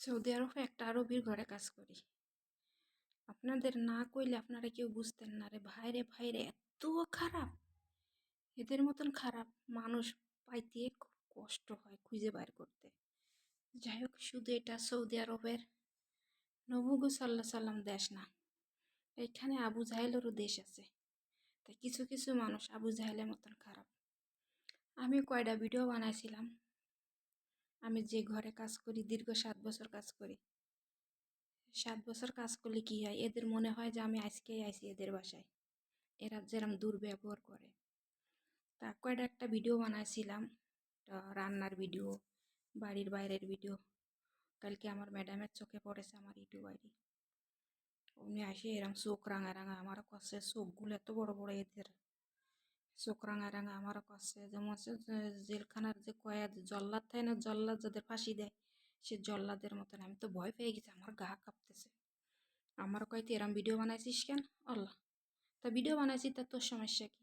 Saudi আরবে একটা আরবির ঘরে কাজ করি। আপনাদের না কইলে আপনারা কেউ বুঝতেন না রে ভাইরে ভাইরে, এত খারাপ। এদের মতন খারাপ মানুষ পাইতে খুব কষ্ট হয় খুঁজে বাইর করতে। যাই হোক, শুধু এটা সৌদি আরবের নবুগু সাল্লাহ সাল্লাম দেশ না, এখানে আবু জাহেলেরও দেশ আছে। তাই কিছু কিছু মানুষ আবু জাহেলের মতন খারাপ। আমি কয়টা ভিডিও বানাইছিলাম। আমি যে ঘরে কাজ করি দীর্ঘ 7 বছর কাজ করি। 7 বছর কাজ করলে কি হয়, এদের মনে হয় যে আমি আজকেই আইছি এদের বাসায়। এরা যেরম দুর্ব্যবহার করে। তা কয়টা একটা ভিডিও বানাইছিলাম, রান্নার ভিডিও, বাড়ির বাইরের ভিডিও। কালকে আমার ম্যাডামের চোখে পড়েছে আমার ইউটিউব আইডি। উনি আসে এরম চোখ রাঙা রাঙা আমার কাছে, চোখগুলো এত বড় বড় এদের, চোখ রাঙা রাঙা আমার কাছে যেমন হচ্ছে জেলখানার যে কয়েদ জল্লাদ থাকে না, জল্লাদ যাদের ফাঁসি দেয়, সে জল্লাদের মতন। আমি তো ভয় পেয়ে গেছি, আমার গা কাঁপতেছে। আমার কয়তে এরম ভিডিও বানাইছিস কেন? আল্লাহ, তা ভিডিও বানাইছি, তা তোর সমস্যা কি?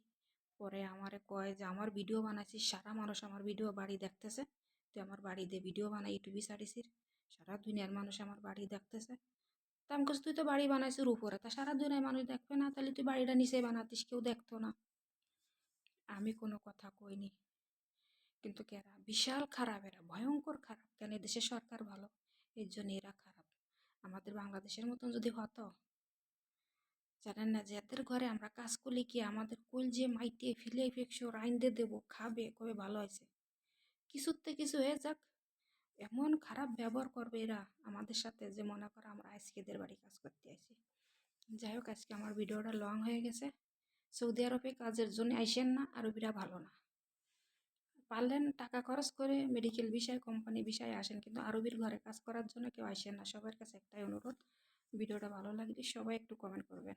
পরে আমারে কয় যে আমার ভিডিও বানাইছি, সারা মানুষ আমার ভিডিও বাড়ি দেখতেছে, তুই আমার বাড়ি দিয়ে ভিডিও বানাই ইউটিউবে ছাড়িসির, সারা দুনিয়ার মানুষ আমার বাড়ি দেখতেছে। তা আমি কাছে তুই তো বাড়ি বানাইছিস উপরে, তা সারা দুনিয়ার মানুষ দেখবে না? তাহলে তুই বাড়িটা নিচে বানাতিস, কেউ দেখতো না। আমি কোনো কথা কইনি, কিন্তু এরা বিশাল খারাপ, এরা ভয়ঙ্কর খারাপ। কেন? দেশের সরকার ভালো, এর জন্য এরা খারাপ। আমাদের বাংলাদেশের মতন যদি হতো, জানেন না যে এদের ঘরে আমরা কাজ করলে কি আমাদের কইল যে মাইতে ফিলে ফেকশো রাইন দিয়ে দেবো, খাবে, কবে ভালো হয়েছে, কিছুতে কিছু হয়ে যাক। এমন খারাপ ব্যবহার করবে এরা আমাদের সাথে যে মনে করে আমরা আজকে এদের বাড়ি কাজ করতে আসি। যাই হোক, আজকে আমার ভিডিওটা লং হয়ে গেছে। সৌদি আরবে কাজের জন্য আইসেন না, আরবিরা ভালো না। পারলেন টাকা খরচ করে মেডিকেল বিষয়, কোম্পানি বিষয়ে আসেন, কিন্তু আরবির ঘরে কাজ করার জন্য কেউ আসেন না। সবার কাছে একটাই অনুরোধ, ভিডিওটা ভালো লাগলে সবাই একটু কমেন্ট করবেন।